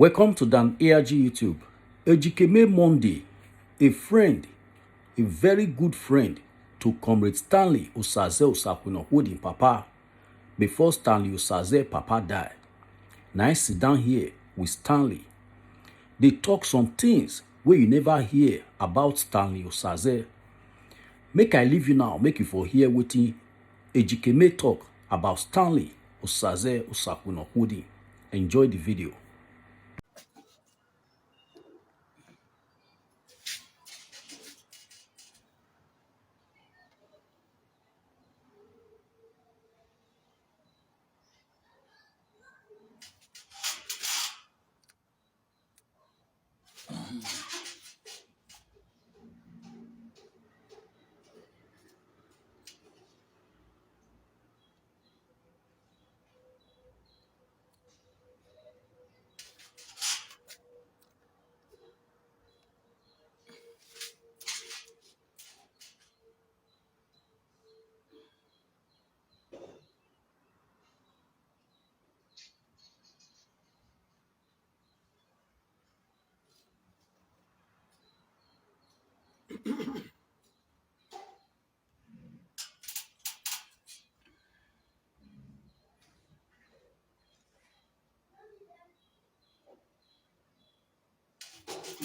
Welcome to Dan ARG YouTube. Echigeme Monday, a friend, a very good friend to Comrade Stanley Osazee Osakhuenorkhodin Papa before Stanley Osazee Papa died. Now I sit down here with Stanley. They talk some things where you never hear about Stanley Osazee. Make I leave you now, make you for hear wetin Echigeme talk about Stanley Osazee Osakhuenorkhodin. Enjoy the video.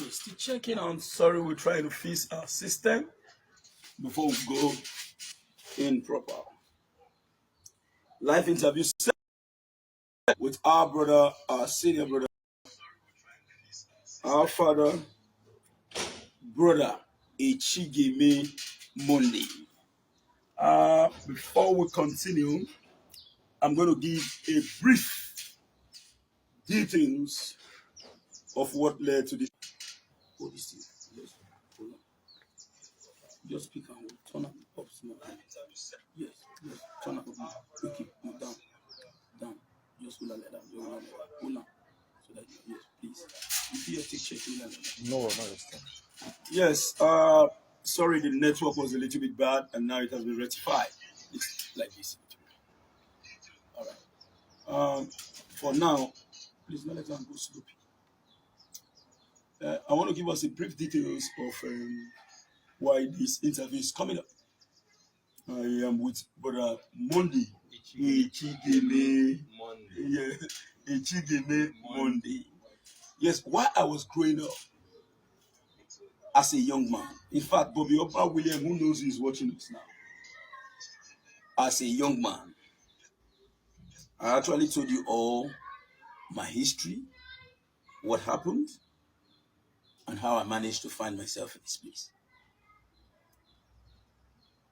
Still checking on. Sorry, we're trying to fix our system before we go in proper. Live interview with our brother, our senior brother, our father, brother Echigeme Monday. Before we continue, I'm going to give a brief details of what led to this. Oh, this thing. Yes. Hold on. Just speak and turn up small. Yes. Turn up. Okay. No, down. Just hold on like that. Hold on. So that yes, please. If you take check, hold on like that. No, not this time. Yes. Sorry, the network was a little bit bad, and now it has been rectified. It's like this. All right. For now, please not let them go sloppy. I want to give us a brief details of why this interview is coming up. I am with brother Monday. Echigeme Monday. Yeah, Echigeme Monday. Yes, while I was growing up as a young man, in fact, Bobby Opa William, who knows who is watching us now, as a young man, I actually told you all my history, what happened, and how I managed to find myself in this place.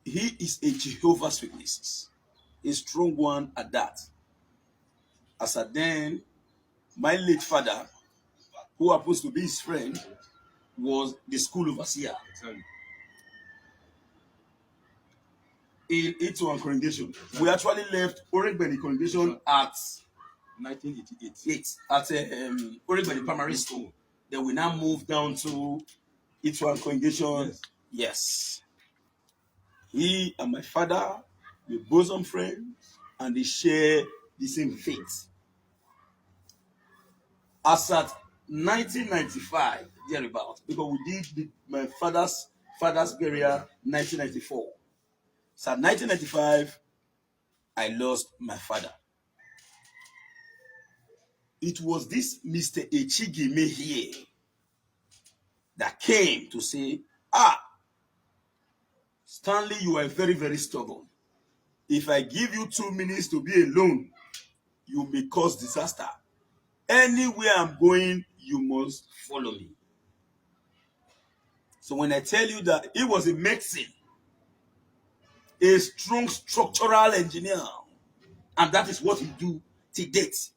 He is a Jehovah's Witnesses, a strong one at that. As at then, my late father, who happens to be his friend, was the school overseer in Echigeme congregation. We actually left Echigeme congregation at 1988 at Echigeme primary school. Then we now moved down to Echigeme congregation. Yes. He and my father were bosom friends, and they share the same faith. As at 1995, thereabouts, because we did my father's burial 1994. So at 1995, I lost my father. It was this Mr. Echigeme here that came to say, Stanley, you are very, very stubborn. If I give you 2 minutes to be alone, you may cause disaster. Anywhere I'm going, you must follow me. So when I tell you that he was a medicine, a strong structural engineer, and that is what he do to date.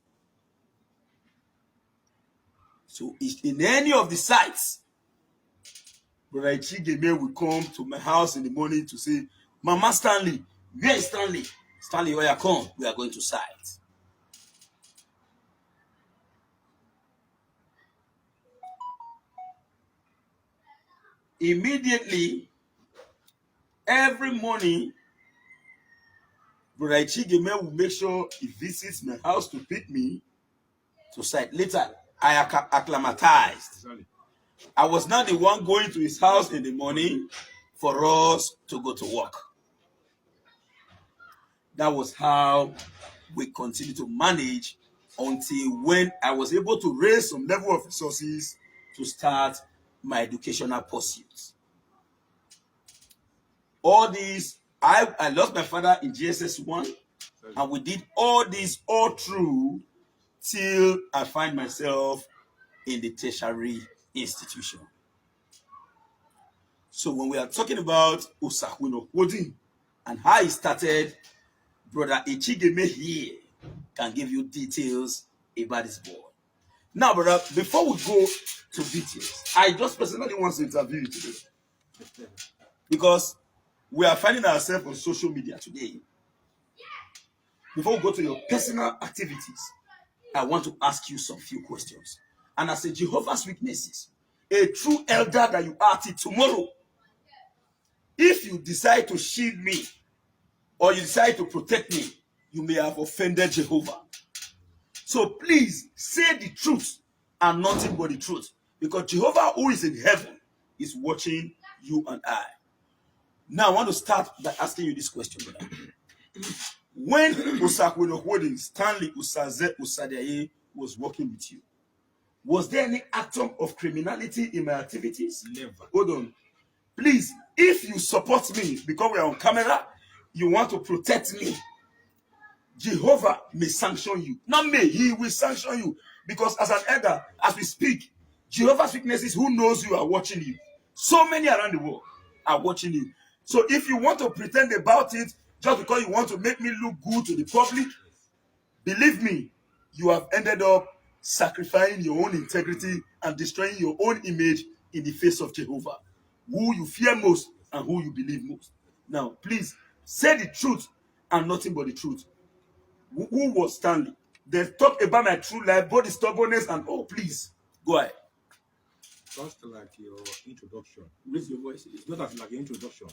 So in any of the sites, Brother Echigeme will come to my house in the morning to say, Mama Stanley, where is Stanley? Stanley, where you come? We are going to site. Immediately, every morning, Brother Echigeme will make sure he visits my house to pick me to site. Later, I acclimatized. I was not the one going to his house in the morning for us to go to work. That was how we continued to manage until when I was able to raise some level of resources to start my educational pursuits. All these, I lost my father in GSS 1, and we did all this all through till I find myself in the tertiary institution. So when we are talking about Osakhuenorkhodin and how it started, Brother Echigeme here can give you details about this boy. Now, brother, before we go to details, I just personally want to interview you today because we are finding ourselves on social media today. Before we go to your personal activities, I want to ask you some few questions. And as a Jehovah's Witnesses, a true elder that you are till tomorrow, if you decide to shield me or you decide to protect me, you may have offended Jehovah. So please say the truth and nothing but the truth, because Jehovah, who is in heaven, is watching you and I. Now I want to start by asking you this question, brother. When Osakhuenorkhodin, Stanley Osazee Osakhuenorkhodin was working with you, was there any atom of criminality in my activities? Never. Hold on. Please, if you support me because we are on camera, you want to protect me, Jehovah may sanction you. Not me, he will sanction you. Because as an elder, as we speak, Jehovah's Witnesses who knows you are watching you. So many around the world are watching you. So if you want to pretend about it, just because you want to make me look good to the public, believe me, you have ended up sacrificing your own integrity and destroying your own image in the face of Jehovah, who you fear most and who you believe most. Now, please, say the truth and nothing but the truth. Who was Stanley? They talk about my true life, both the stubbornness and please, go ahead. Just like your introduction. Raise your voice. It's not like your introduction.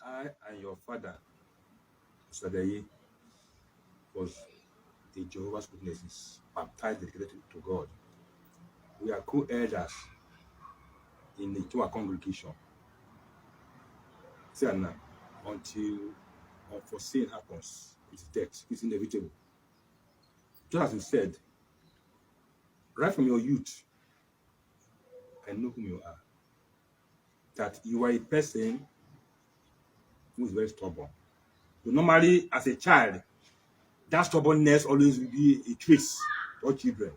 I and your father, Osakhuenorkhodin, was the Jehovah's Witnesses, baptized, dedicated to God. We are co-elders in the our congregation. See now, until unforeseen happens, it's death, it's inevitable. Just as you said, right from your youth, I know whom you are. That you are a person who is very stubborn. So normally, as a child, that stubbornness always will be a trace to all children.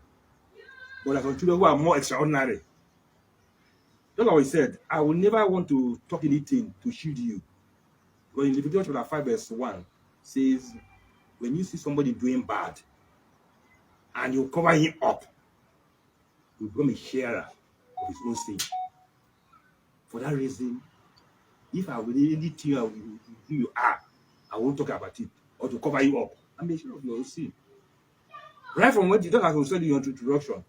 But there are some children who are more extraordinary. Just like we said, I will never want to talk anything to shield you. But in Leviticus chapter 5, verse 1 says, when you see somebody doing bad and you cover him up, you become a sharer of his own sin. For that reason, if I will anything who you are, I won't talk about it or to cover you up. I'm a sharer of your own sin. Right from when you talk, as I said in your introduction,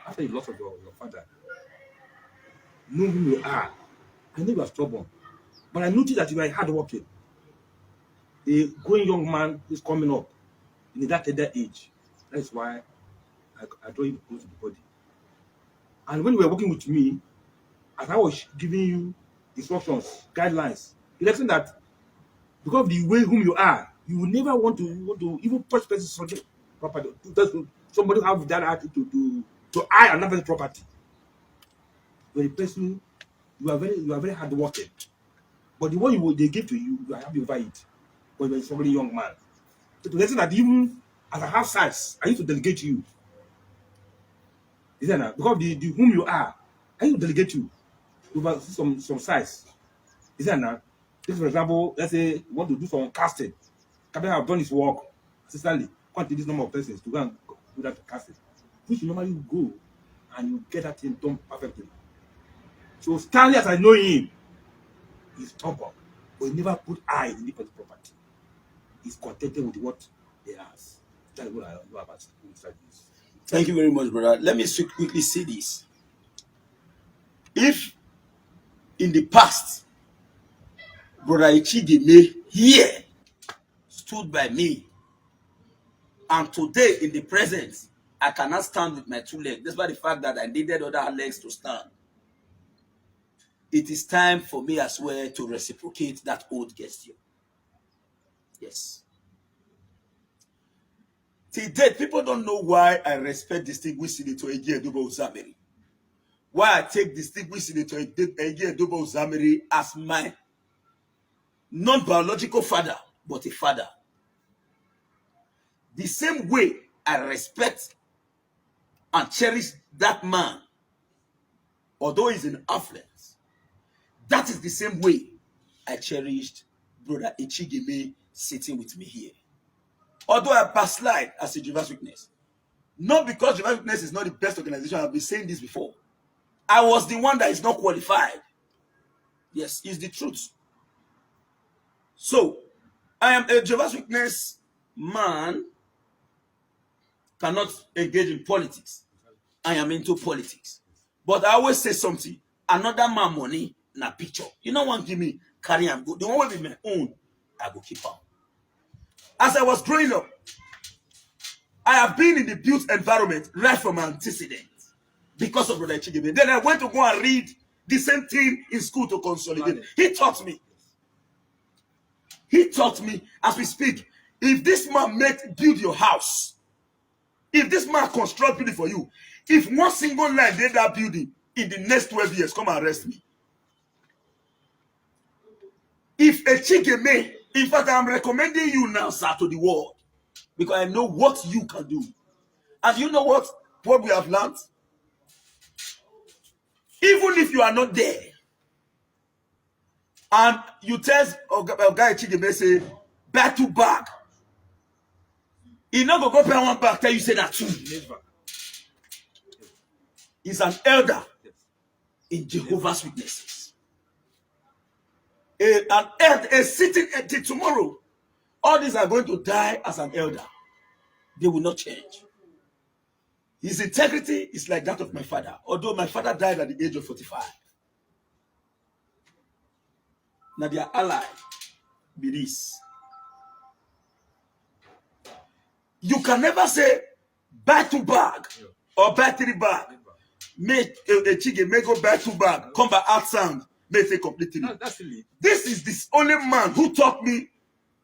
after the loss of your father, know who you are. I know you are stubborn, but I noticed that you are hardworking. A growing young man is coming up in that tender age. That is why I draw you close to the body. And when you were working with me, as I was giving you instructions, guidelines, you understand that because of the way whom you are, you will never want to even touch person's subject property. Somebody have that attitude to eye another property. But the person, you are very hardworking. But the one they give to you, you are happy over it. But you're a struggling young man. So to the extent that even as I have size, I used to delegate you. Is that not? Because the whom you are, I used to delegate you over some size. Is that not? Take for example, let's say you want to do some casting. Captain have done his work consistently. Quantity this number of persons to go and do that casting. Which you normally go and you get that thing done perfectly. So Stanley, as I know him, he's stubborn, but he never put eye in the property. He's contented with what he has. That's what I know about this. Thank you very much, brother. Let me quickly say this. If in the past, Brother Echigeme here stood by me, and today in the present, I cannot stand with my 2 legs, despite the fact that I needed other legs to stand. It is time for me as well to reciprocate that old gesture. Yes. Till date, people don't know why I respect distinguished Senator Echigeme Osakhuenorkhodin. Why I take distinguished Senator Echigeme Osakhuenorkhodin as my non-biological father, but a father. The same way I respect and cherish that man, although he's in affluence, that is the same way I cherished Brother Echigeme sitting with me here. Although I backslide as a Jehovah's Witness, not because Jehovah's Witness is not the best organization, I've been saying this before. I was the one that is not qualified. Yes, it's the truth. So, I am a Jehovah's Witness man, cannot engage in politics. I am into politics. But I always say something. Another man money na picture. You know one give me, carry and go. The one will be my own, I go keep on. As I was growing up, I have been in the built environment right from my antecedent because of Brother Echigeme. Then I went to go and read the same thing in school to consolidate. He taught me. He taught me as we speak. If this man build your house, if this man construct building for you, if one single line did that building in the next 12 years, come and arrest me. If Echigeme, in fact, I'm recommending you now, sir, to the world, because I know what you can do. And you know what we have learned? Even if you are not there, and you tell a guy Echigeme say, back to back, he not go pay one back, tell you say that too. He's an elder in Jehovah's Witnesses. An elder, a sitting until tomorrow. All these are going to die as an elder. They will not change. His integrity is like that of my father, although my father died at the age of 45. Now their ally be this. You can never say back to back or back to the back. Make a chicken, make go back to back, come back out sound, make say completely. This is the only man who taught me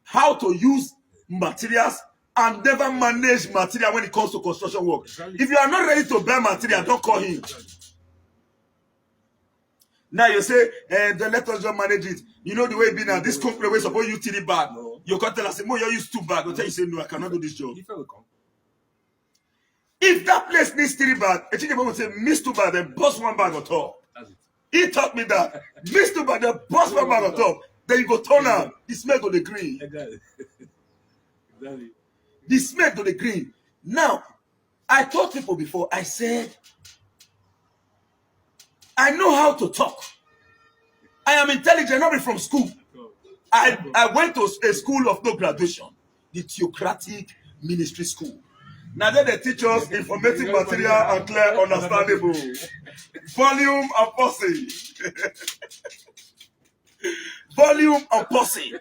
how to use materials and never manage material when it comes to construction work. If you are not ready to buy material, don't call him. Now you say, let us just manage it. You know the way it be now. This company way suppose you 3 bag. No. You can tell us, you use 2 bag. They'll tell you, say, no, I cannot do this job. If that place needs 3 bag, a chicken will say, miss 2 bag, then bust 1 bag on top. He taught me that. Miss 2 bag, then bust 1 bag on top. Then you go turn out. The smell go the green. Exactly. The smell go the green. Now, I told people before, I said, I know how to talk. I am intelligent, not from school. I went to a school of no graduation, the Theocratic Ministry School. Now then they teach us informative material and clear, understandable. Volume and posse. Volume and posse.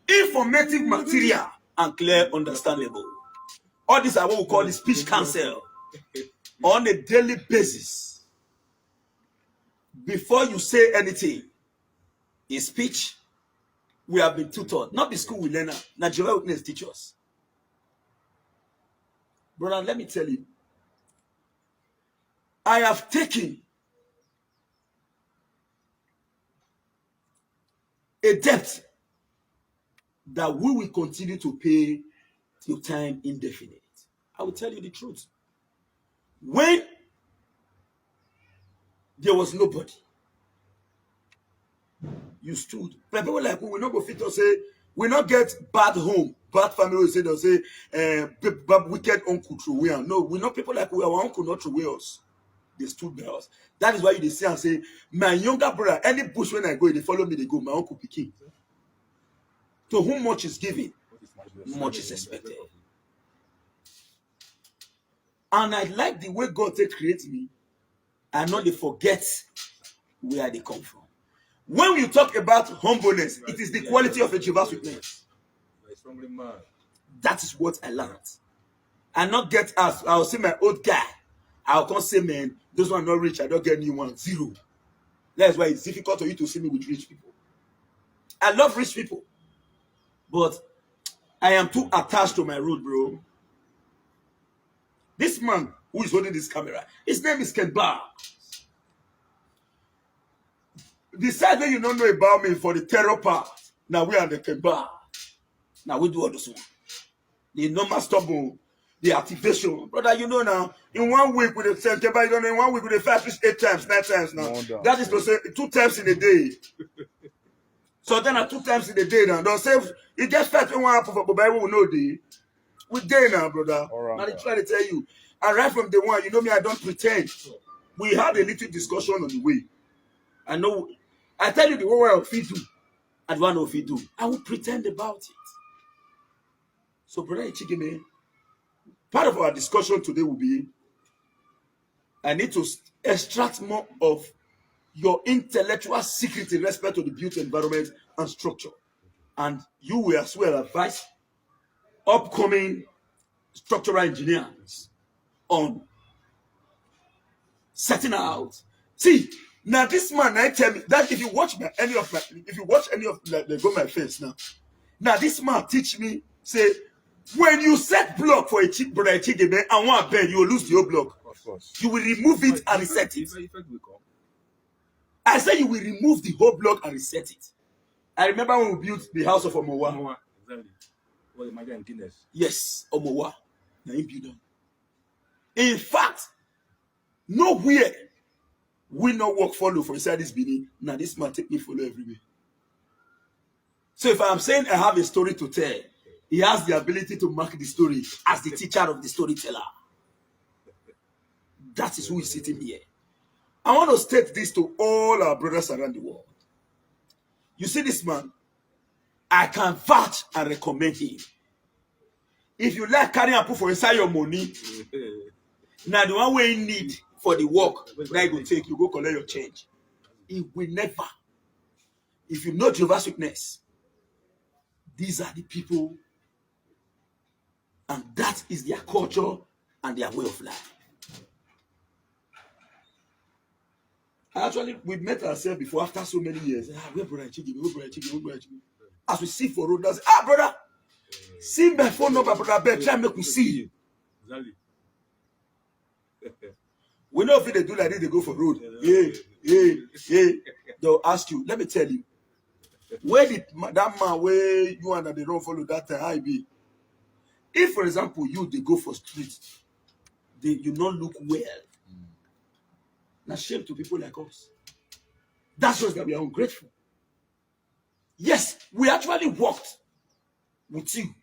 Informative material and clear, understandable. All these are what we call the speech council on a daily basis. Before you say anything in speech, we have been tutored. Not the school we learn. Now Jehovah's Witness teach us. Brother, let me tell you. I have taken a debt that we will continue to pay till time indefinite. I will tell you the truth. When there was nobody, you stood. But people like we will not go fit to say, we not get bad home, bad family. They'll say, wicked uncle through we are. No, we not people like we, our uncle not through us. They stood by us. That is why you say and say, my younger brother, any bush when I go, they follow me, they go, my uncle Pikin. To whom much is given, much is expected. And I like the way God creates me. I know they forget where they come from. When you talk about humbleness, it is the quality of a Jehovah's Witness. That is what I learned. and not get us. I'll see my old guy. I'll come say, man, those one not rich, I don't get new one. Zero. That's why it's difficult for you to see me with rich people. I love rich people, but I am too attached to my road, bro. This man who is holding this camera, his name is Ken Bar. The side that you don't know about me for the terror part, now we are the Ken Bar. Now we do all this one. The normal stubble, the activation. Brother, you know now, in 1 week with the Ken Bar, you don't know, in 1 week with the fast fish 8 times, 9 times now. No, that is to say 2 times in a day. So then 2 times in a day now. Don't say it just fast when one happen for Bible will know the. We day now, brother. Right, I'm trying to tell you. And right from day one, you know me, I don't pretend. We had a little discussion on the way. I know, I tell you the one way of it do, and one of it do. I will pretend about it. So, brother Echigeme, part of our discussion today will be, I need to extract more of your intellectual secret in respect to the built environment and structure. And you will as well advise upcoming structural engineers on setting out. See, now this man, I tell me that if you watch any of my face now this man teach me, say, when you set block for brother Echigeme and one bend, you will lose the whole block. Of course. You will remove it and reset it. I say you will remove the whole block and reset it. I remember when we built the house of Omowa. Exactly. Yes, Omowa. In fact, nowhere we no work follow for inside this building. Now this man take me follow everywhere. So if I'm saying I have a story to tell, he has the ability to mark the story as the teacher of the storyteller. That is who is sitting here. I want to state this to all our brothers around the world. You see this man, I can vouch and recommend him. If you like carrying and put for inside your money, now the one way you need for the work, now you go take, you go collect your change. It will never. If you know Jehovah's Witness, these are the people, and that is their culture and their way of life. Actually, we met ourselves before after so many years. Where brother Echigeme, where brother Echigeme, where brother Echigeme. As we see for road, I say, brother, see my phone number, brother, better try make we see you. Exactly. We know if they do like this, they go for road. Yeah. They'll ask you, let me tell you, where did that man where you and they don't follow that time, how it be? If, for example, they go for street, you not look well. Now, shame to people like us. That shows that we are ungrateful. Yes, we actually worked with you.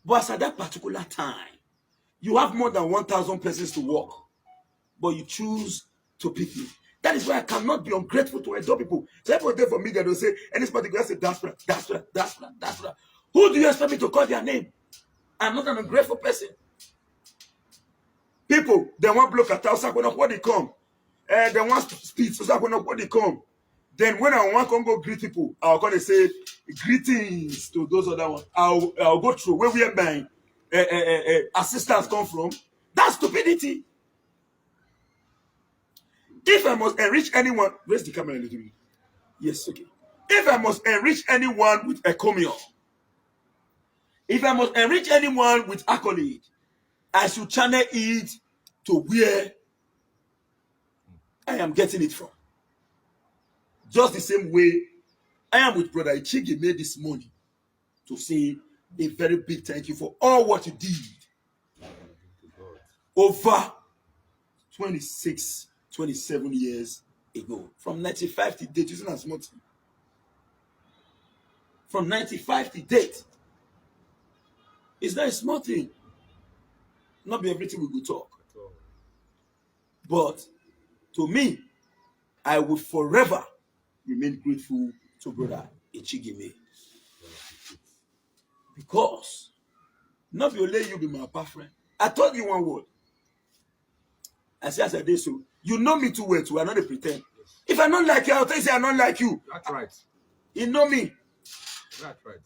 But as at that particular time, you have more than 1,000 persons to work. But you choose to pick me. That is why I cannot be ungrateful to adore people. So every day for me, they will say, any particular say, that's right. Who do you expect me to call their name? I'm not an ungrateful person. People, they want block at Osakhuenorkhodin they come. They want speech, Osakhuenorkhodin they come. Then when I want to go greet people, I'll go and say, greetings to those other ones. I'll go through where my assistants come from. That's stupidity. If I must enrich anyone, where's the camera a little bit? Yes, okay. If I must enrich anyone with encomium, if I must enrich anyone with accolade, I should channel it to where I am getting it from. Just the same way I am with brother Echigeme this morning to say a very big thank you for all what you did over 26, 27 years ago. From 95 to date, isn't as much. From 95 to date, it's not a small thing. Not be everything we will talk. But to me, I will forever remain grateful to brother Echigeme. Because not be only you be my papa friend. I told you one word. I said, as I did so, you know me too well too. I not to pretend. If I don't like you, I'll tell you say I don't like you. That's right. You know me. That's right.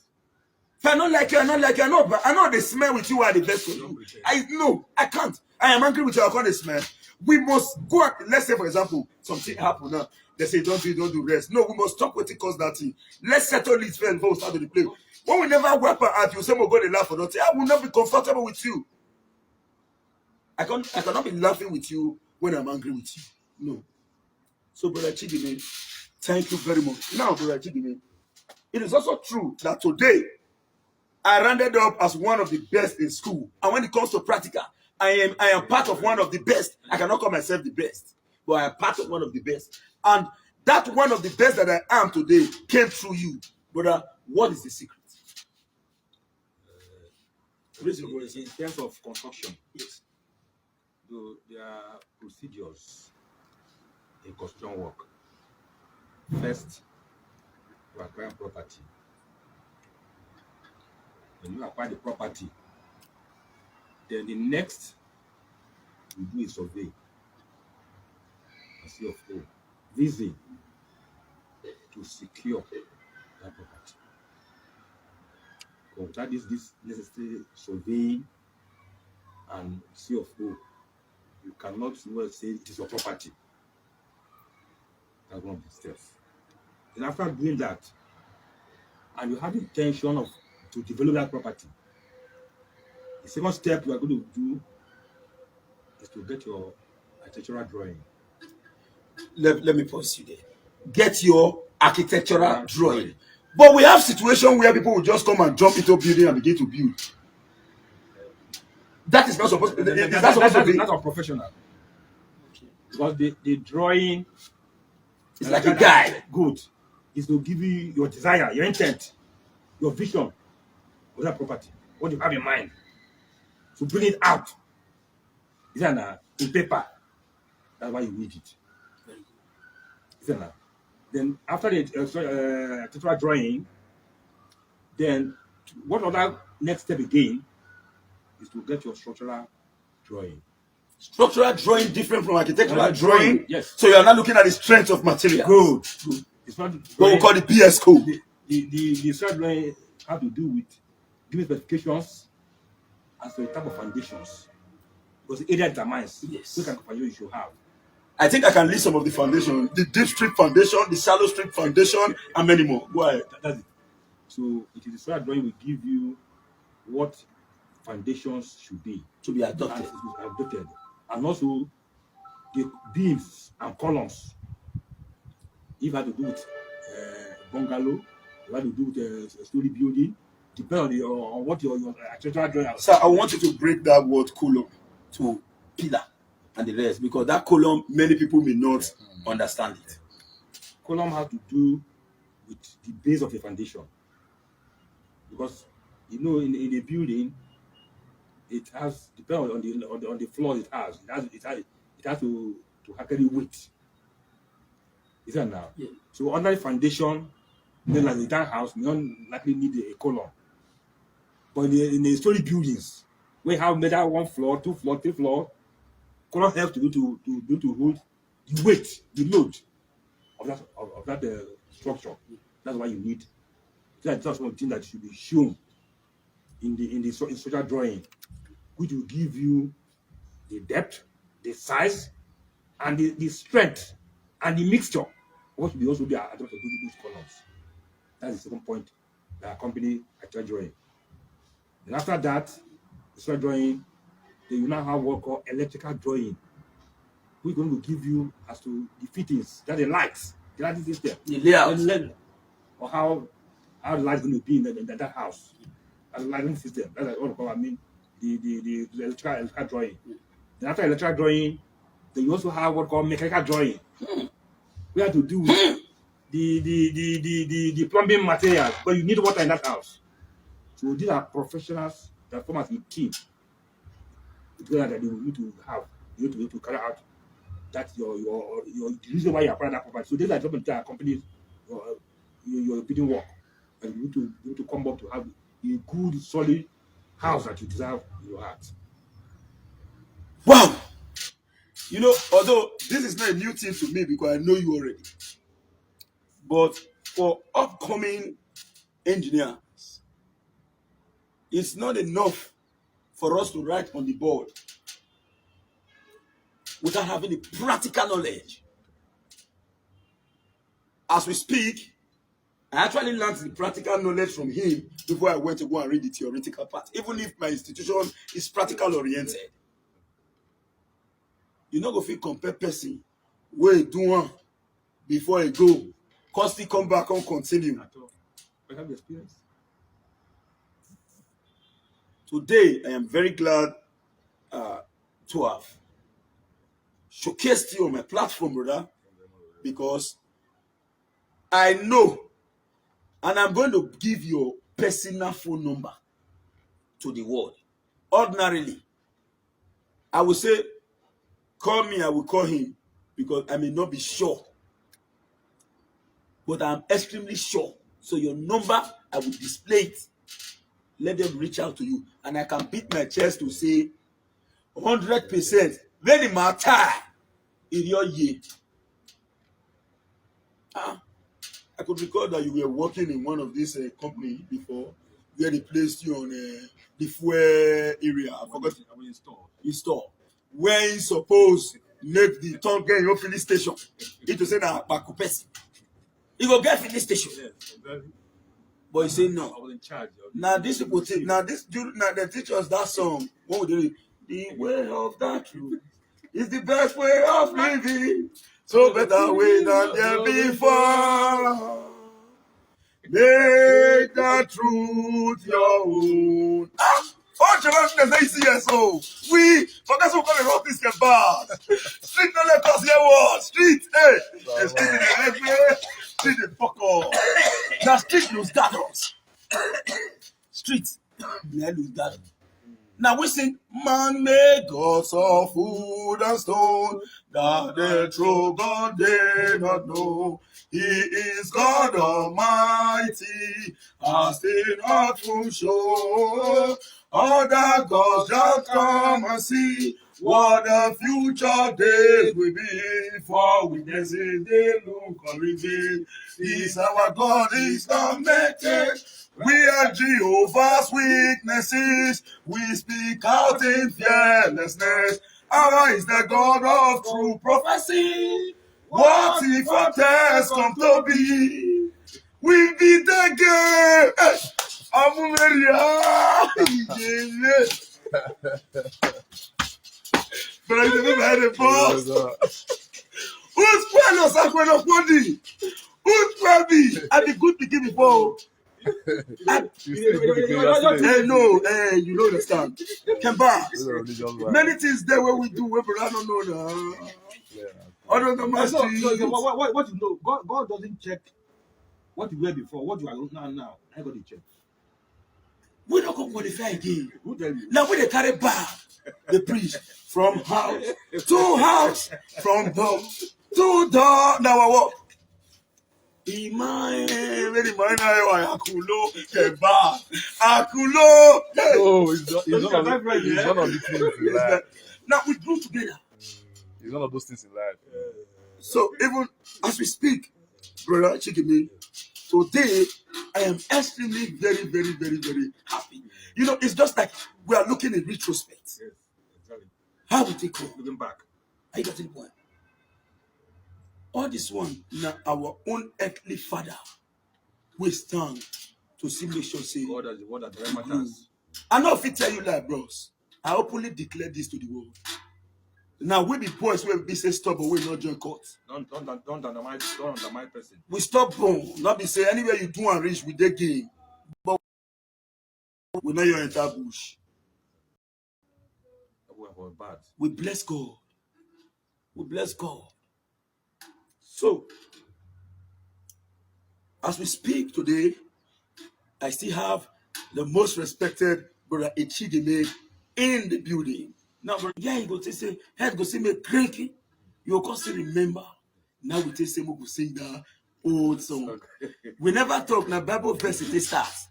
If I don't like you, I don't like you. I know the smell with you are the best for you. I can't. I am angry with you. I can't smell. We must go. Let's say, for example, something happen now. They say don't do rest. No, we must stop what it cause that thing. Let's settle this first before we start the play. When we never wipe our at you, say we're going to laugh or nothing. I will not be comfortable with you. I cannot be laughing with you when I'm angry with you. No. So, Brother Echigeme, thank you very much. Now, Brother Echigeme, it is also true that today I rounded up as one of the best in school. And when it comes to practical, I am part of one of the best. I cannot call myself the best, but I am part of one of the best. And that one of the best that I am today came through you. Brother, what is the secret? In terms of construction, Yes. There are procedures in construction work. First, you acquire property. When you acquire the property, then the next you do a survey. A C of O, visit to secure that property. But without this necessary surveying and C of O, you cannot well say it is your property. That's one of the steps. Then after doing that, and you have the intention to develop that property, the second step you are going to do is to get your architectural drawing. Let me pause you there. Get your architectural drawing. But we have situations where people will just come and jump into a building and begin to build. That is not supposed to be. That's unprofessional. Okay. Because the drawing is like a guide. Good. Is to give you your desire, your intent, your vision of that property, what you have in mind. To bring it out. Is that in paper? That's why you need it. Is that then after the architectural drawing, then what other next step again is to get your structural drawing. Structural drawing different from architectural drawing? Yes. So you are not looking at the strength of material. Good. It's not what we call the BS code. The structural drawing have to do with giving specifications as to the type of foundations. Because the area determines which kind of foundation you should have. I think I can list some of the foundations. The deep strip foundation, the shallow strip foundation, and many more. Go ahead. That's it. So it is the structural drawing will give you what foundations should be. To be adopted. And also the beams and columns. If you have to do with bungalow, you have to do with a story building, depending on what your architectural drawing has. Sir, I want you to break that word column to pillar and the rest, because that column many people may not understand it. Column has to do with the base of the foundation. Because in a building, it has depending on the floor it has to carry weight. Is that now? Yeah. So under the foundation, then like the townhouse, we don't likely need a column. But in the story buildings, we have made out 1 floor, 2 floor, 3 floor. Column helps to hold the weight, the load of that structure. That's why you need. That's one thing that should be shown in the structural drawing, which will give you the depth, the size, and the strength, and the mixture. What will also be adapted to those columns. That's the second point that accompany architectural drawing. And after that, the structural drawing, then you now have what called electrical drawing, which is going to give you as to the fittings, that the lights, the lighting system, the layout, or how the lights going to be in that house, and the lighting system. That's what I mean. The electrical drawing. Then after electrical drawing, then you also have what called mechanical drawing. We have to do with the plumbing material, but you need water in that house. So these are professionals that form as a team. That you need to have, you need to be able to carry out that your the reason why you apply that property. So these are different companies your bidding work, and you need to come up to have a good solid house that you deserve in your heart. Wow! Although this is not a new thing to me because I know you already, but for upcoming engineers, It's not enough for us to write on the board without having the practical knowledge. As we speak, I actually learned the practical knowledge from him before I went to go and read the theoretical part, even if my institution is practical oriented. You know, if you compare person where he do one before he go, cause he come back and continue. I have experience. Today, I am very glad to have showcased you on my platform, brother, because I know, and I'm going to give your personal phone number to the world. Ordinarily, I will say, call me, I will call him, because I may not be sure, but I'm extremely sure. So your number, I will display it. Let them reach out to you, and I can beat my chest to say 100%. Very matter in your year. I could recall that you were working in one of these companies before, where they placed you on the fuel area. I forgot. Install. When you suppose make the tongue get your filling station, it will say that Bakupesi. You go get filling station. Yes, exactly. But you say no. I was in charge. Now this people think, now they teach us that song. What would they do? The way of that truth is the best way of living. So better way than there before. Make the truth your own. Oh, children, they say yes, oh. We forget some kind of rock this can bad. Street don't let us hear what. Street, hey. The street in the left way. Street the fuck off. The street lose that us. Street, they lose that. Now we sing, man made gods of wood and stone, that the true God they not know. He is God Almighty, as the earth will show. Other gods shall come and see what the future days will be. For witnesses they look on reveal. Is our God is tormented. We are Jehovah's witnesses. We speak out in fearlessness. Our is the God of true prophecy. What if our tests come to be? We beat the game. I'm ready. But I never had a boss. Who's Stanley Osakhuenorkhodin? Who's Baby? I be good to give before. No, you don't understand. Kemba. Many things there where we do where I don't know now. I don't know my what you know, God doesn't check what you were before, what you are now. I got to check. We don't come qualify again. Now we they carry back the priest from house to house, from door to door. Now I walk. Very minor. Akulo, Keba, Akulo. No, it's one of the things in life. Now we grew together. It's one of those things in life. So even as we speak, brother Echigeme, today I am extremely very, very, very, very happy. You know, it's just like we are looking in retrospect. Yes, exactly. How we take home? Looking back. Are you getting the point? All this one, now our own earthly father, we stand to see make sure say God is the one that matters. I know if it tell you like bros. I openly declare this to the world. Now we be boys where we say stop, but we not join court. Don't undermine person. We stop born, not be say anywhere you do and reach with the game. But we know your entire bush. We bless God. We bless God. So, as we speak today, I still have the most respected brother Echigeme in the building. Now, brother, yeah, you go to say, head go see me cranky. You go still remember. Now we take say we go sing that old song. We never talk now Bible verse it starts.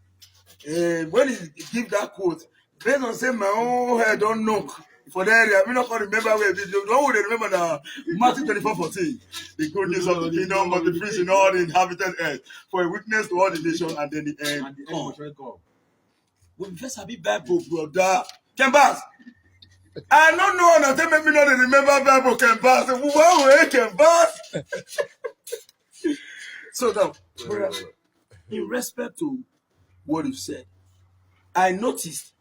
When he give that quote, based on say my own head don't knock. For the area, we not going to remember where we don't remember the Matthew 24:14. The good news of the kingdom of the priest in all the inhabited earth, for a witness to all the nations, and then the end. When first I be Bible, brother. Kembas. I don't know nothing make me not remember Bible Kembas. Who way Kembas? So now, brother, in respect to what you said, I noticed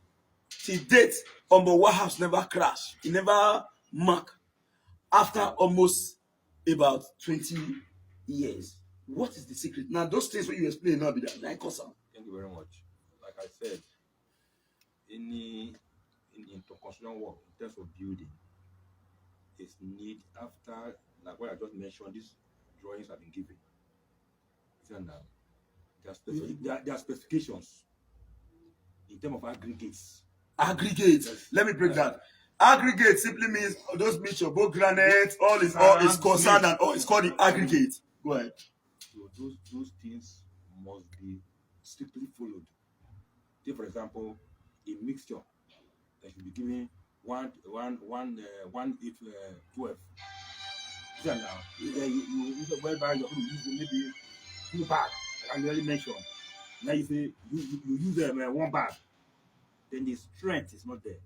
till date, White House never crashed. It never marked after almost about 20 years. What is the secret? Now, those things when you explain now, be that. Thank you very much. Like I said, in construction work, in terms of building, it's need after, like what I just mentioned, these drawings have been given. There are specifications in terms of aggregates. Aggregates. Yes. Let me break that. Aggregate simply means those mixture, both granite, all is concerned and all is called the aggregate. Go ahead. So those things must be strictly followed. Take for example, a mixture that should be given 1 8 12. So now, you whereby you're going to use maybe 2 bags, like I already mentioned. Now you say you use 1 bag, then the strength is not there.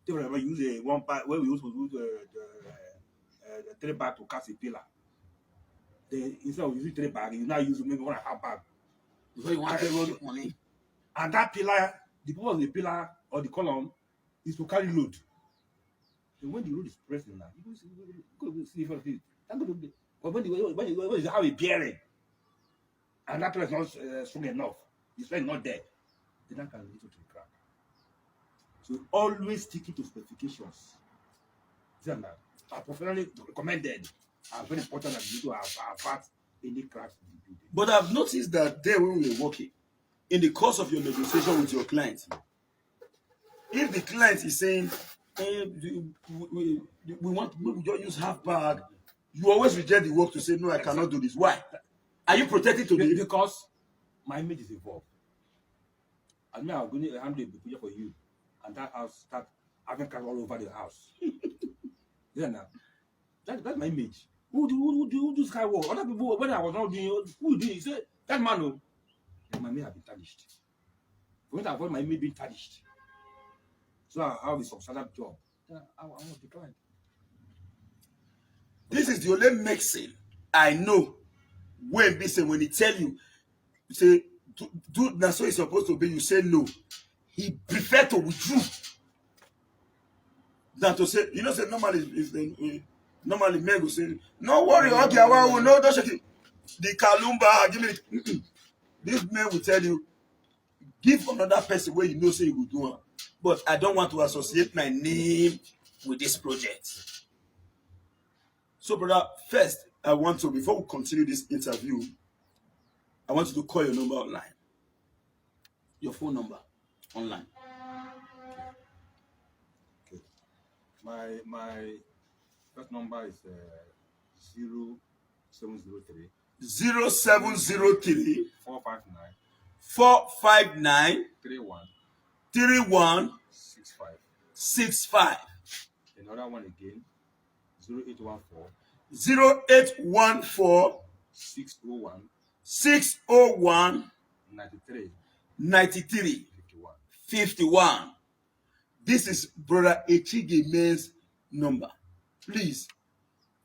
Take for example, you use 1 bag where we also use the 3 bag to cast a pillar. Then instead of using 3 bags, you now use maybe 1.5 bag. So you want to roll money. And that pillar, the purpose of the pillar or the column is to carry load. So when the load is pressing now, you go see if it. But when you have a bearing and that pillar is not strong enough, the strength is not there, then that can lead to a crack. So always sticking to specifications. Are professionally recommended, are very important that you do avert any cracks in the building. But I've noticed that there when we were working, in the course of your negotiation with your client, if the client is saying, we just use half bag, you always reject the work to say, no, I cannot do this. Why? Are you protected today? Because my image is involved. And now I'm going to handle the picture for you, and that house start having cars all over the house. Now, that's my image. Who do skywalk? Other people, when I was not doing, who did it? Say, that man, no. My image have been tarnished. For me to avoid my image being tarnished, so I have a substantial job. I want to decline. This is the only mixing I know. When he tell you, say, do that's what it's supposed to be, you say no. He prefer to withdraw than to say, say normally normally men will say, no worry, okay, I will no, don't shake it. The Kalumba, give me the, this man will tell you, give another person where you know say you will do it. But I don't want to associate my name with this project. So, brother, first, I want to, before we continue this interview, I want you to call your number online. Your phone number online. Okay. My first number is 0703 0703 459 459 31 65. Another one again, 0814 0814 601 93 51. This is Brother Echigeme's number. Please,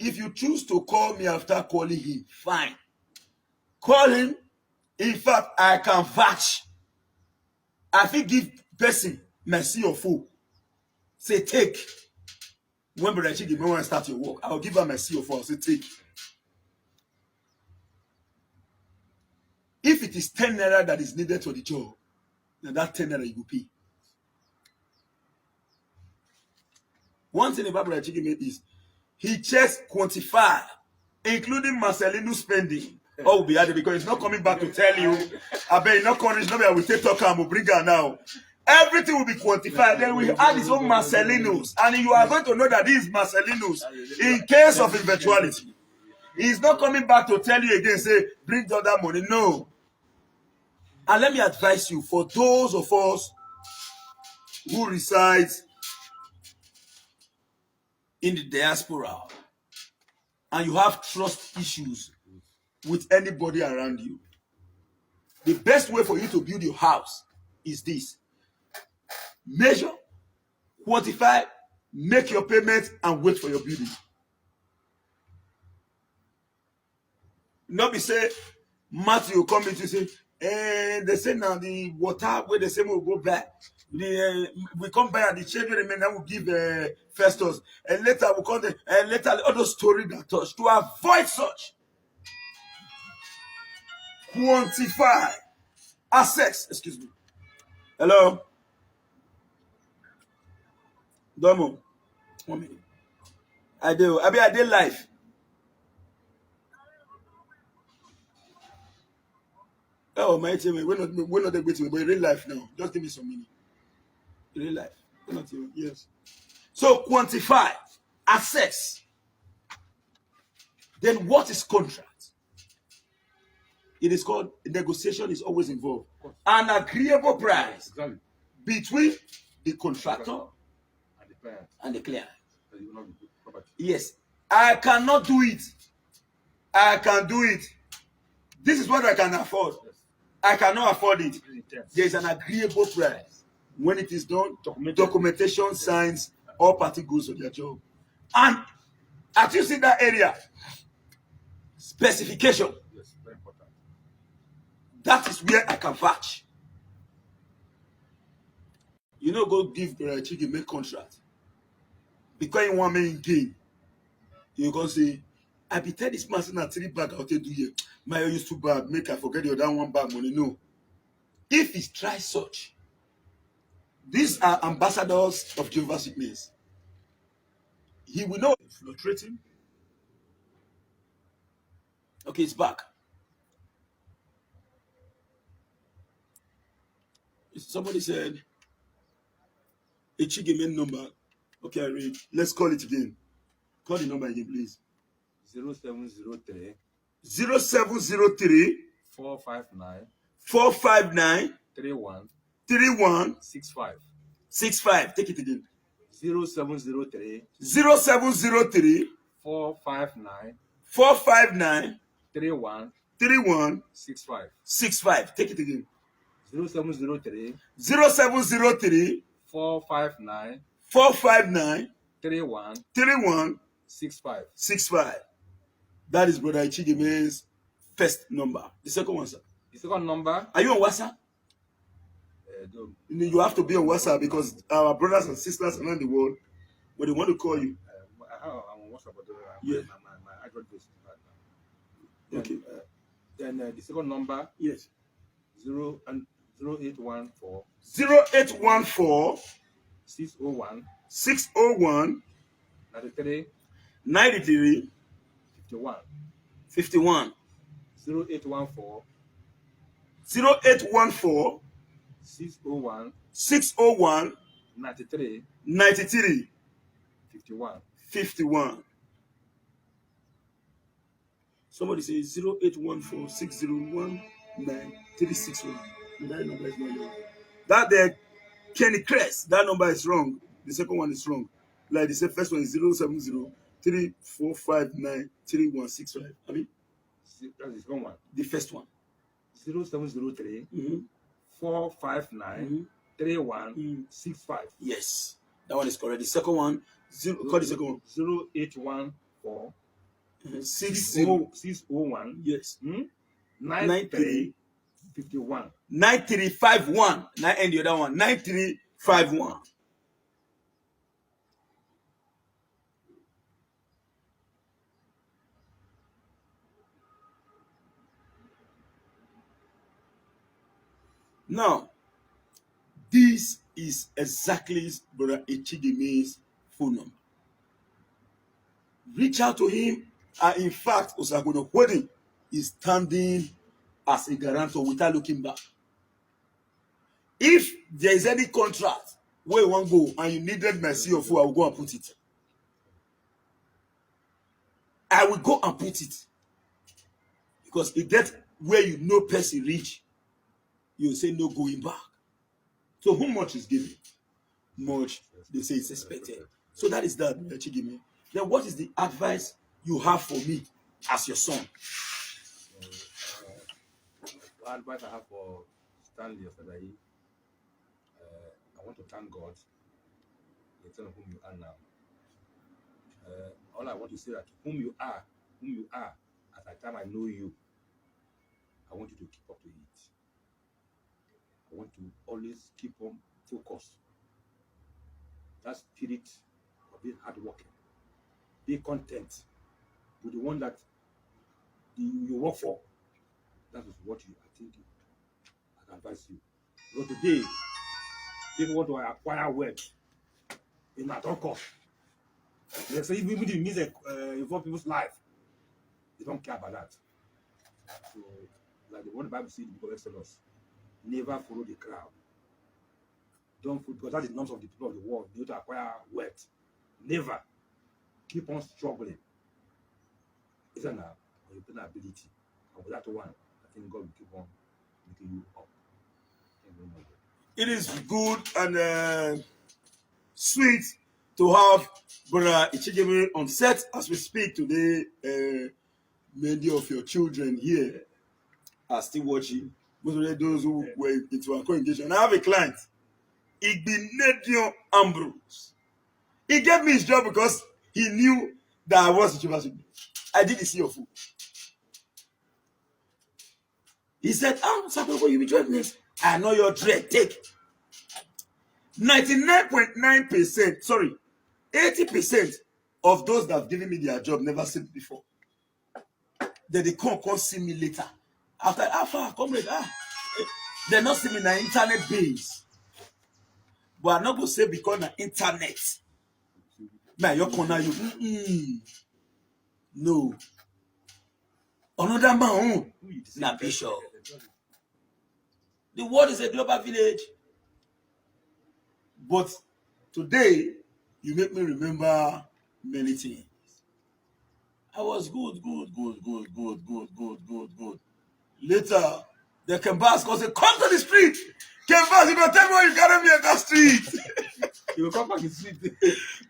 if you choose to call me after calling him, fine. Call him. In fact, I can vouch. I think give person mercy or fool. Say take. When Brother Echigeme want to start your work, I'll give her mercy or fool. I'll say take. If it is 10 naira that is needed for the job, then that 10 naira you will pay. One thing about Brother Echigeme is he checks quantify, including Marcelino spending. All will be added because he's not coming back to tell you, I bet not coming, no, I will take talk and we'll bring her now. Everything will be quantified. Then we add his own Marcelinos, and you are going to know that these Marcelinos, in case of eventuality, he's not coming back to tell you again, say, bring the other money. No. And let me advise you, for those of us who reside in the diaspora and you have trust issues with anybody around you, the best way for you to build your house is this. measure, quantify, make your payment, and wait for your building. Not be say Matthew come into say, they say now the water where they say will go back. We come by and the children remain and will give Festus. And later we call the later other story that touch. To avoid such, quantify, assess. Excuse me. Hello, Domo. 1 minute. I did live. Oh my team, we're not waiting, but in real life now. Just give me some minute. In real life. We're not even, yes. So quantify, assess. Then what is contract? It is called negotiation is always involved. An agreeable price between the contractor and the client. Yes. I cannot do it. I can do it. This is what I can afford. I cannot afford it. There is an agreeable price. When it is done, documentation, signs, all party goes to their job. And as you see that area, specification. Yes, very important. That is where I can vouch. You know, go give Echigeme contract. Because you want me gain. You go say, I be tell this person at 3 bag out there do here. My used to bag, make I forget the other 1 bag money. No. If he tries such, these are ambassadors of Jehovah's Witness. He will know infiltrating. Okay, it's back. Somebody said Echigeme number. Okay, I read. Let's call it again. Call the number again, please. 0703 0703 459 459 31 31 65. 65. Take it again. 0703 0703 459 459 31 31 65. 65. Take it again. 0703 0703 459 459 31 31 65. 65. That is Brother Echigeme's first number. The second one, sir. The second number. Are you on WhatsApp? You have to be on WhatsApp because our brothers and sisters around the world, when they want to call you. I'm on WhatsApp, but yeah. my address is okay. Then the second number. Yes. 0814 0814 601 601 93 93 51 51 0814 0814 601 601 93 93 51 51. Somebody says 0814 601 9361. That number is not yours. That there, Kenny Crest, that number is wrong. The second one is wrong. Like the first one is 070 3459 3165. I mean, that is one. The first one. 0703 459 3165. Yes, that one is correct. The second one, call the second one. 0814 601 yes 93 51 9351. Now end the other one. 9351. Now, this is exactly Brother Echigeme's phone number. Reach out to him. And in fact, Osakhuenorkhodin is standing as a guarantor without looking back. If there is any contract where you want to go and you needed my CFO, I will go and put it. I will go and put it. Because it gets where you know person reach, you say no going back. So who much is given? Much, they say it's expected. So that is that, Echigeme. Then what is the advice you have for me as your son? Advice I have for Stanley Osazee I want to thank God, the extent of whom you are now. All I want to say that whom you are, at the time I know you, I want you to keep up to it. I want to always keep on focused. That spirit of being hardworking. Be content with the one that you work for. That is what I think I can advise you. Because today, people want to acquire wealth in at all cost. They say even if it means involve people's life, they don't care about that. So, like the one the Bible says in the book of Exodus, never follow the crowd. Don't follow, because that is norms of the people of the world. You need to acquire wealth. Never. Keep on struggling. It's an ability. And with that one, I think God will keep on making you up. It is good and sweet to have Brother Echigeme on set as we speak today. Many of your children here are still watching. Most of those who were into our congregation. And I have a client, Igbinedion Ambrose. He gave me his job because he knew that I was a Jehovah's. I did the CFO. He said, Sakhuenorkhodin, you be joining this. I know your dread. Take 99.9%, sorry, 80% of those that have given me their job never seen me before. Then they come see me later. After comrade, they're not seeing me in the internet base. But I'm not going to say because the internet. Man, you're corner you. No. Another man, na bishop. The world is a global village. But today, you make me remember many things. I was good. Later, the Kembas go say, come to the street. Kembas, you don't tell me why you carry me at that street. You will come back in the street.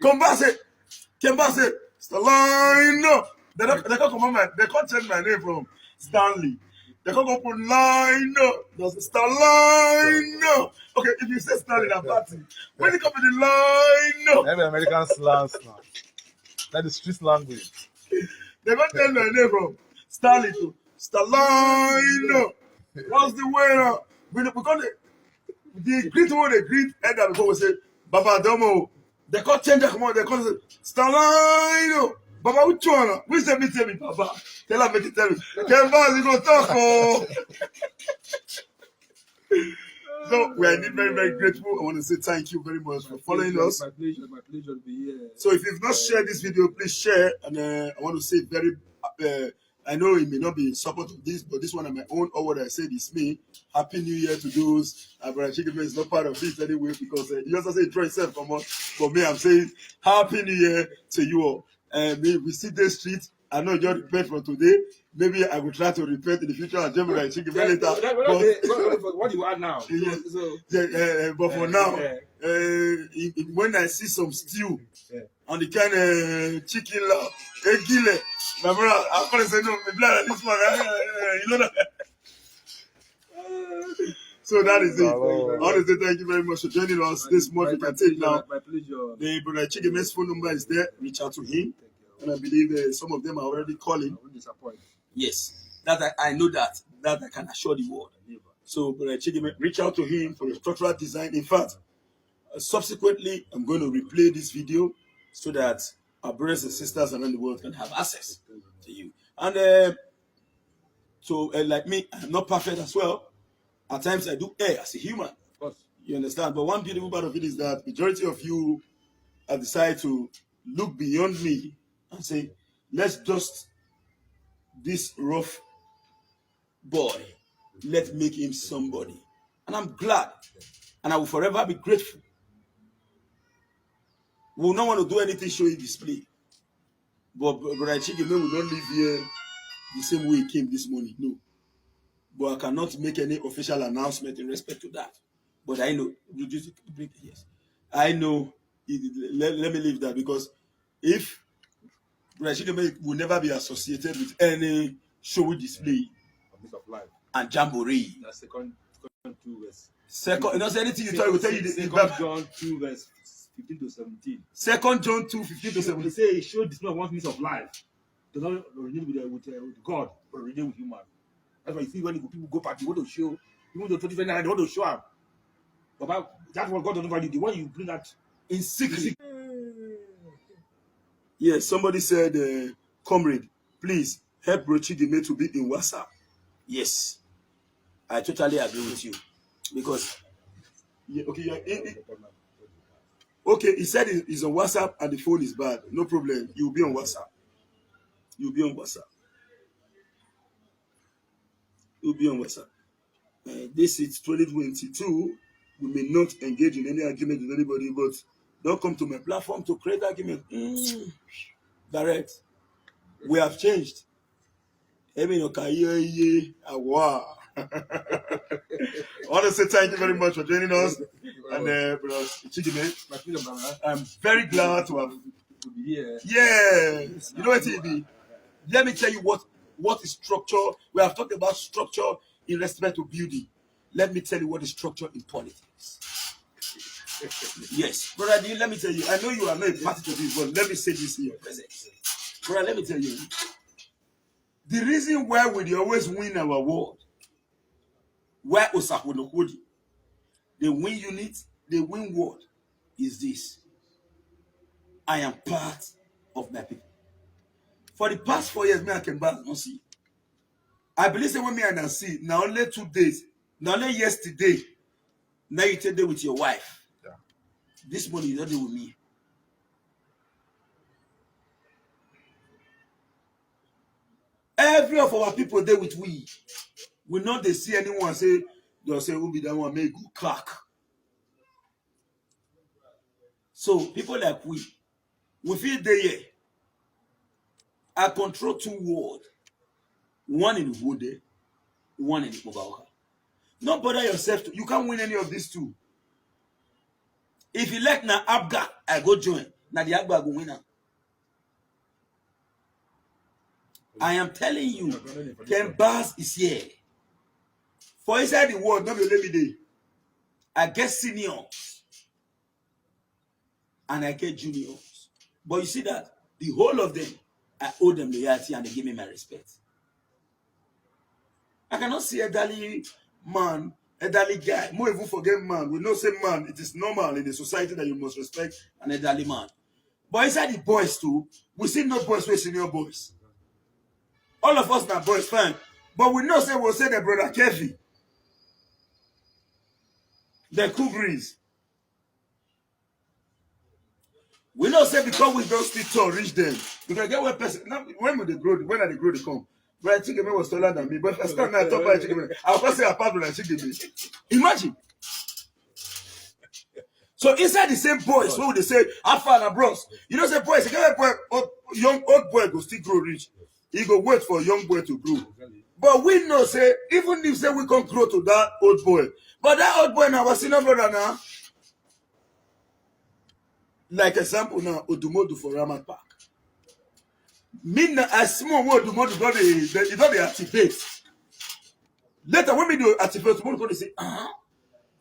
Kembas said, Stanley. They can't come on, they can't change my name from Stanley. They can't go put line. Stanley. Okay, if you say Stanley, that's bad thing. When you come to the line, Every American slang. That is street language. they can't change my name from Stanley to Stanley. What's the way? Because the greet one, they greet elder before we say, Baba Domo. They can't change that command. They can't say, Stanley. Baba, which one? Which tell me, Baba? Tell her, make it tell me. Kembas, you go talk, oh. So we are indeed very, very grateful. I want to say thank you very much for following us. My pleasure to be here. So if you've not shared this video, please share. And I want to say very, I know it may not be in support of this, but this one on my own, or what I said is me. Happy New Year to those. Brother Echigeme is not part of this anyway, because he also said try himself from us. For me, I'm saying Happy New Year to you all. We see this street. I know you repent for today. Maybe I will try to repent in the future and Brother Echigeme later. What you are now. But for now, when I see some stew on the kind of chicken Echigeme, my brother, I'm going to say no, my blood this one, you know that. So that is it. I want to say thank you very much for joining us this month. You can take now. My pleasure. The Brother Echigeme's phone number is there. Reach out to him. And I believe some of them are already calling. Yes. That I know that I can assure the world. So Brother Echigeme, reach out to him for the structural design. In fact, subsequently, I'm going to replay this video so that our brothers and sisters around the world can have access to you. And so, like me, I'm not perfect as well. At times, I do err as a human. Of course. You understand? But one beautiful part of it is that majority of you have decided to look beyond me and say, let's just this rough boy, let's make him somebody. And I'm glad. And I will forever be grateful. We will not want to do anything showing display. But Brother Echigeme will not leave here the same way he came this morning. No. But I cannot make any official announcement in respect to that. But I know. Yes. I know. Let me leave that, because if Brother Echigeme will never be associated with any showy display of life and jamboree. That's second. 2 verse. Second, you know, anything you tell, he will tell you the Second John 2 verse 15 to 17. 2 John 2, 15 to 17. He say he showed this not one piece of life. Does not renew with God, but renew with human. That's why you see when people go party, they want to show, even though 20 they want to show up. But that's what God doesn't value. The one you bring that in secret. Yes, somebody said, comrade, please help Bro Echigeme to be in WhatsApp. Yes, I totally agree with you. Because, okay, he said he's on WhatsApp and the phone is bad. No problem. You'll be on WhatsApp. You'll be on WhatsApp. You'll be on WhatsApp. This is 2022. We may not engage in any argument with anybody, but don't come to my platform to create argument. Direct. We have changed. I want to say thank you very much for joining us. And Bro Echigeme, I'm very glad to have be here. Yes. You know what it be? Let me tell you what is structure. We have talked about structure in respect to building. Let me tell you what is structure in politics. Yes. Brother, let me tell you, I know you are not a party to this, but let me say this in your presence. Brother, let me tell you, the reason why we always win our war, why Osakhuenorkhodin, they win unit, they win word, is this. I am part of my people. For the past 4 years, me I can back not see. I believe that when me and I see, now only 2 days, now only yesterday, now you take day with your wife. Yeah. This morning you don't deal with me. Every of our people there with we. We not they see anyone say, they'll say, who be that one make good crack. So people like we feel they here. I control 2 words. One in the Wode, one in the Mogaoka. Don't bother yourself. You can't win any of these 2. If you like na Abga, I go join. Na the Abga go win. I am telling you, Ken Bass is here. For inside the world, not be let me day. I get seniors and I get juniors. But you see that the whole of them, I owe them loyalty and they give me my respect. I cannot see a elderly man, elderly guy. More even forget man. We know say man, it is normal in the society that you must respect an elderly man. But inside the boys too, we see no boys with senior boys. All of us now boys fine. But we know say we'll say the brother Kevin. The Kugris. We know say because we don't speak to reach them. Because get one person. Now, when they grow, when are they grow, they come. But Echigeme was taller than me. But if I stand now, I talk about Echigeme. I'll first say apart from Echigeme. Imagine. So inside the same boys, when they say Alpha and Bros, you know, say boys, young old boy go still grow rich. He go wait for a young boy to grow. But we know, say, even if say we can't grow to that old boy, but that old boy now was senior brother now. Like example now, Odumodu for Ramat Park. Me now, as small word Odumodu don't they activate. Later when we do activate, Odumodu they say,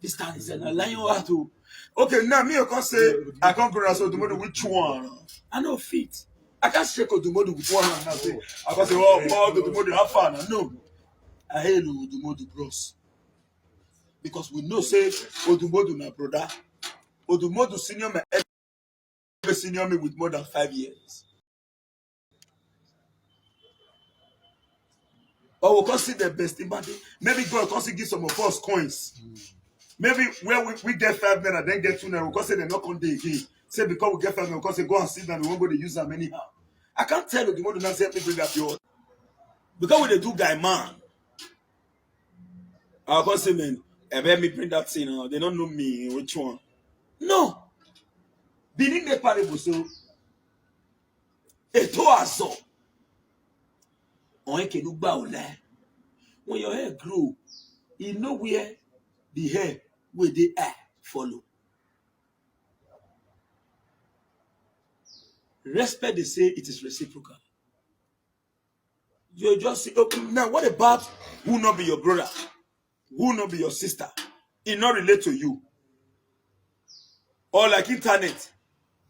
this time is a lion to. Okay, now me I can't say I can't go as Odumodu which one. I know fit. I can't shake Odumodu with one hand now. Say I can't say, oh, Odumodu have fun. No, I hail Odumodu bros. Because we know say Odumodu na brother. Odumodu senior me with more than 5 years. Or we'll consider the best in body. Maybe God can give some of us coins. Maybe where we get 5 naira, then get 2 naira, we'll consider they're not on day again. Say because we get 5 naira, we'll say go and sit down, we won't go to use them anyhow. I can't tell you the more do not say me bring up your. Because when they do guy man, I'll go say man, let me bring that thing. They don't know me which one. No. Being the parable so eto azo. On can do baula. When your hair grow, you know where the hair where they are follow. Respect, they say it is reciprocal. You just say, okay, now what about who not be your brother? who not be your sister, it not relate to you. Or like internet,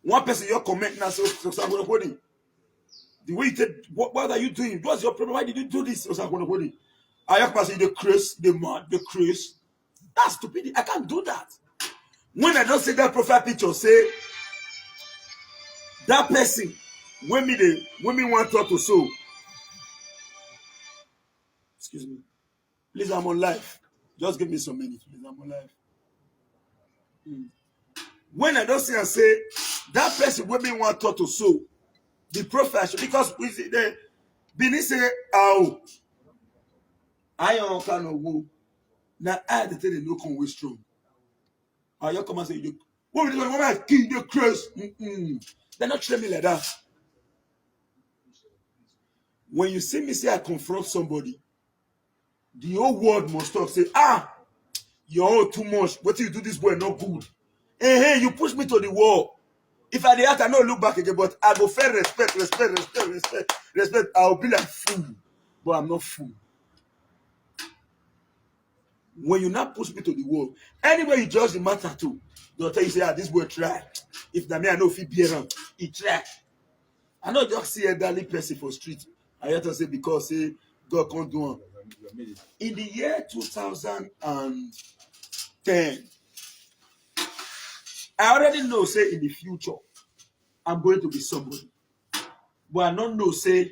one person your comment now so Osakhuenorkhodin. The way you take, what are you doing? What's your problem? Why did you do this, Osakhuenorkhodin? I have person the craze, the mad, the craze. That's stupid. I can't do that. When I don't see that profile picture, say that person when me want talk to so. Excuse me. Please, I'm on live. Just give me some minutes, please. I'm on live. When I don't see and say that person when me want talk to so the profile because we see the Bini say oh I don't kind of woo. Now I had to tell the no come way strong. Are you come and say you what we do when I kill the craze? They're not treating me like that. When you see me say I confront somebody, the whole world must talk. Say, you're all too much. What do you do this boy not good? Hey, you push me to the wall. If I react, I don't look back again, but I go fair respect. I'll be like fool. But I'm not fool. When you not push me to the wall, anywhere you judge the matter to, they'll tell you, say, this boy try. If that me, I know if he be around, he try. I not just see a elderly person for street. I have to say because say God can't do it. In the year 2010, I already know say in the future I'm going to be somebody. But I don't know say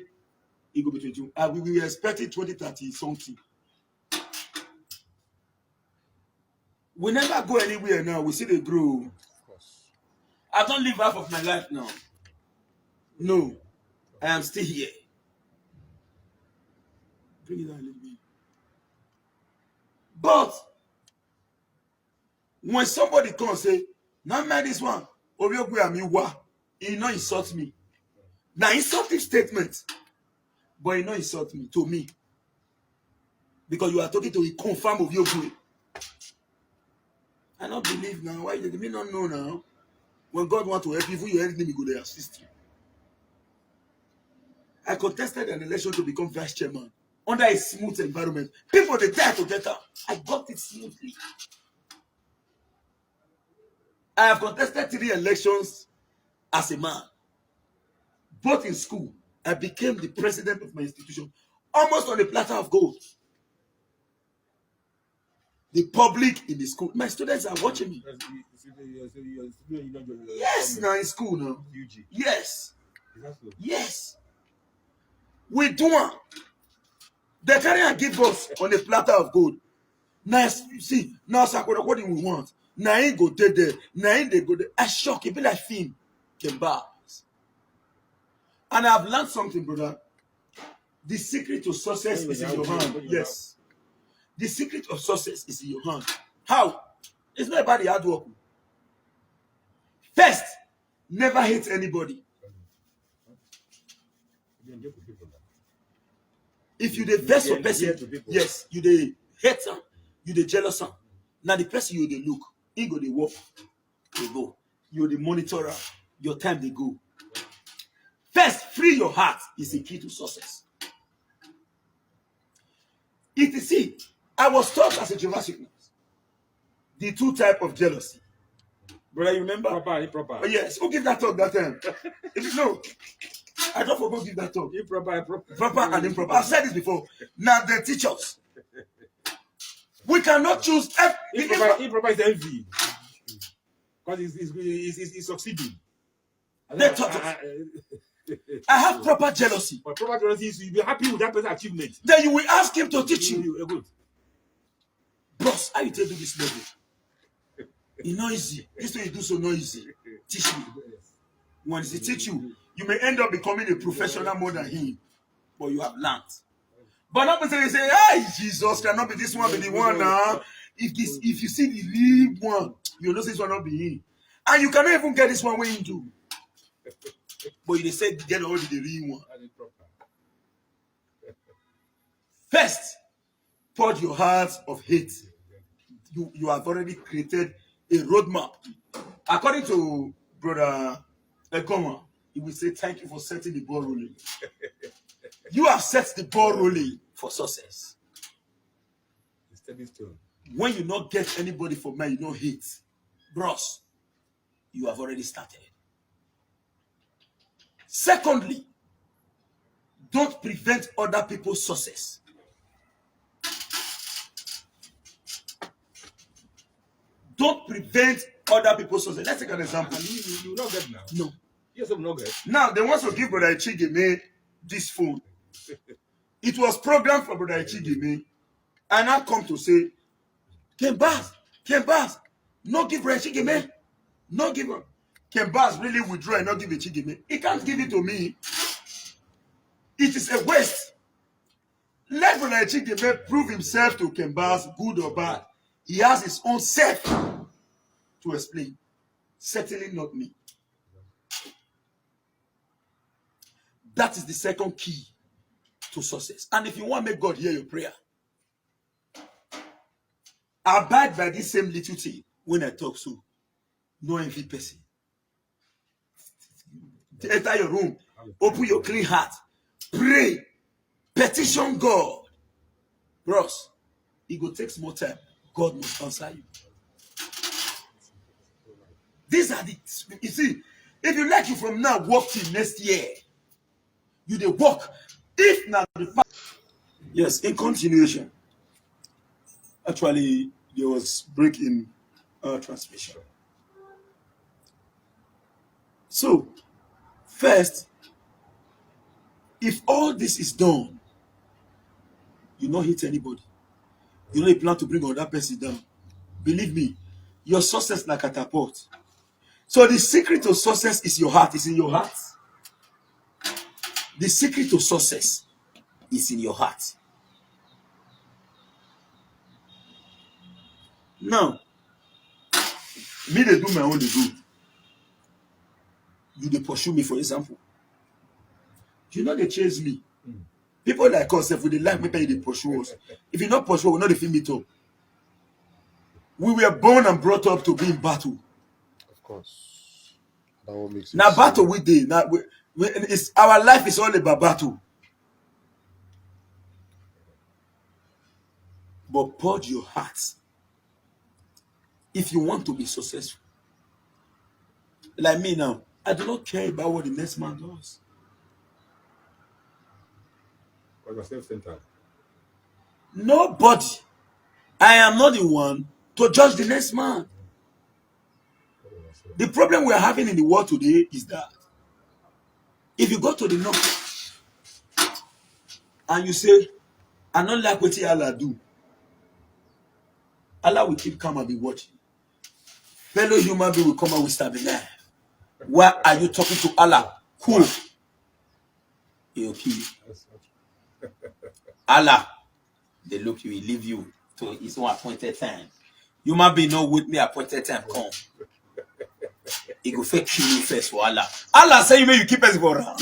it will be 22. We were expecting 2030 something. We never go anywhere now. We see they grow. I don't live half of my life now. No, I am still here. Bring it down a little bit. But when somebody comes say, "Not mind this one," he not insult me. Now insulting statement, but he not insult me to me because you are talking to a confirm of your boy. I don't believe now. Why did me not know now? When God want to help you, if you help me, he go to assist you. I contested an election to become vice chairman under a smooth environment. People they try to get out. I got it smoothly. I have contested 3 elections as a man. Both in school, I became the president of my institution, almost on a platter of gold. The public in the school, my students are watching me. Yes, now in school now. Yes. Yes. We do it. They carry and give us on a platter of gold. Now, see, now Osakhuenorkhodin we want. Now he go there. Now they go there. I shock. It be like film. Came back. And I've learned something, brother. The secret to success is in your hand. Yes. The secret of success is in your hand. How? It's not about the hard work. First, never hate anybody. If you the vex for person, yes, you the hate them, you the jealous them. Now the person you the look, he go the work, they go. You the monitor, your time they go. First, free your heart is the key to success. It is see, I was taught as a Jehovah's Witness the 2 types of jealousy. Brother, you remember? Proper. Oh, yes. Who give that talk that time? If you know, I don't forget give that talk. Proper and improper. I've said this before. Now the teachers. We cannot choose. Improper is envy. Because he's succeeding. They taught us. I have proper jealousy. But proper jealousy is you'll be happy with that person's achievement. Then you will ask him to teach you. Good. Boss, how you take do this level? It's not easy. This way you do so not easy. Teach me. Once he teach you, you may end up becoming a professional more than him. But you have learned. But not because they say, hey, Jesus, cannot be this one, be the one now. If you see the real one, you know this one not be him. And you cannot even get this one way into. But they said get already the real one. First, purge your hearts of hate. You have already created a roadmap. According to Brother Echigeme, he will say, thank you for setting the ball rolling. You have set the ball rolling for success. When you not get anybody for man, you don't hate. Bros, you have already started. Secondly, don't prevent other people's success. Don't prevent other people's success. Let's take an example. You not get now. No. Yes, I'm not get. Now, they want to give Brother Echigeme this phone. It was programmed for Brother Echigeme. And I come to say, Kembas, no give Brother Echigeme. No give him. Kembas really withdraw and not give Echigeme. He can't give it to me. It is a waste. Let Brother Echigeme prove himself to Kembas, good or bad. He has his own self to explain. Certainly not me. That is the second key to success. And if you want to make God hear your prayer, abide by this same little thing when I talk so. No envy person. Enter your room, open your clean heart, pray, petition God. Bros, it will take more time. God must answer you. These are the, you see, if you like you from now, walk till next year. You dey walk. If not, yes, in continuation. Actually, there was break in transmission. So, first, if all this is done, you not hit anybody. You don't plan to bring another person down. Believe me, your success like catapult. So the secret to success is your heart. It's in your heart. The secret to success is in your heart. Now, me they do my own, they do. You they pursue me, for example. You know they chase me. People like us, if we they like me, they pursue us. If you not pursue, we not they feel me too. We were born and brought up to be in battle. Of course. That what makes Now battle we did. Now it's our life is all about battle. But purge your heart if you want to be successful. Like me now, I do not care about what the next man does. Nobody. I am not the one to judge the next man. The problem we are having in the world today is that if you go to the north and you say, I don't like what Allah do, Allah will keep calm and be watching. Fellow human being will come out with stabbing knife. Why are you talking to Allah? Cool. He'll kill you. Allah, they look you, he leave you to his own appointed time. Human being not with me appointed time come. He go fake kill you first for Allah. Allah say you keep us for around.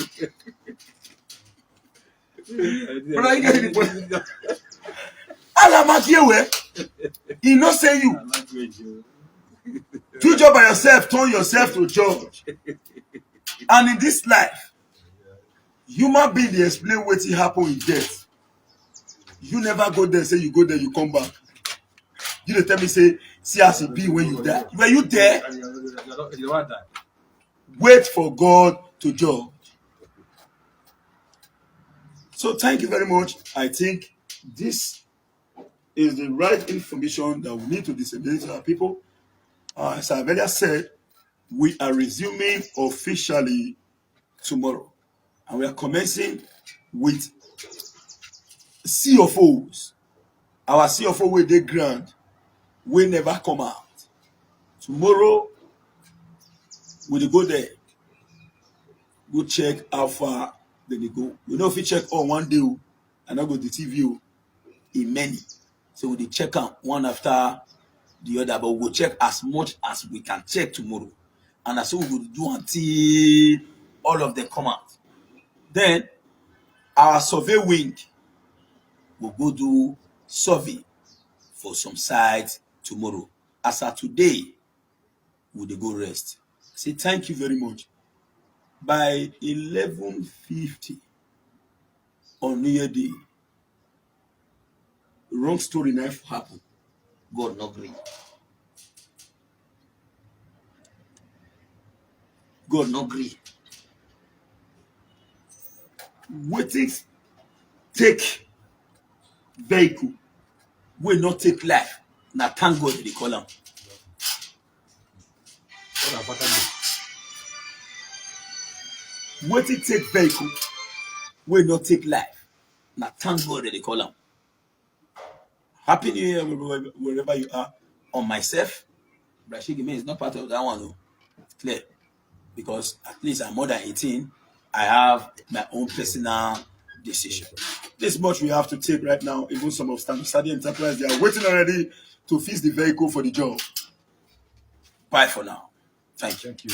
But I get it. Allah mark you where he not say you. Do job by yourself, turn yourself to judge. And in this life, human being they explain what happen in death. You never go there, say you go there, you come back. You don't tell me, say, see as it be when you die. Were you there? Wait for God to judge. So thank you very much. I think this is the right information that we need to disseminate to our people. As I earlier said, we are resuming officially tomorrow. And we are commencing with CFOs. Our CFO will dey grand will never come out. Tomorrow, we'll go there. Go check how far they go. We know if we check on one day and I go to the TV in many. So we'll check out one after the other, but we'll check as much as we can check tomorrow. And that's what we'll do until all of them come out. Then our survey wing will go do survey for some sites tomorrow. As of today, we'll go rest. Say thank you very much. By 11:50 on New Year Day, wrong story now happen. God not gree. God not gree. Waiting take vehicle will not take life. Now thank God they call am. Waiting take vehicle will not take life. Now thank God they call am. Happy New Year wherever you are. On myself, Echigeme is not part of that one. Clear. Because at least I'm more than 18. I have my own personal decision. This much we have to take right now. Even some of Stanley Osazee Enterprise, they are waiting already to fix the vehicle for the job. Bye for now. Thank you. Thank you.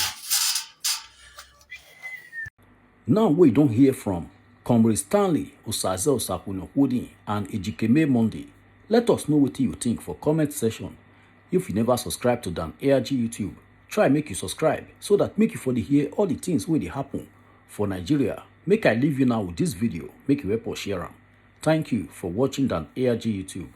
Now we don't hear from Comrade Stanley Osazee Osakhuenorkhodin and Echigeme Monday. Let us know what you think for comment section. If you never subscribe to Dan ARG YouTube, try make you subscribe so that make you for the hear all the things wey dey happen for Nigeria. Make I leave you now with this video, make you help us share am. Thank you for watching Dan ARG YouTube.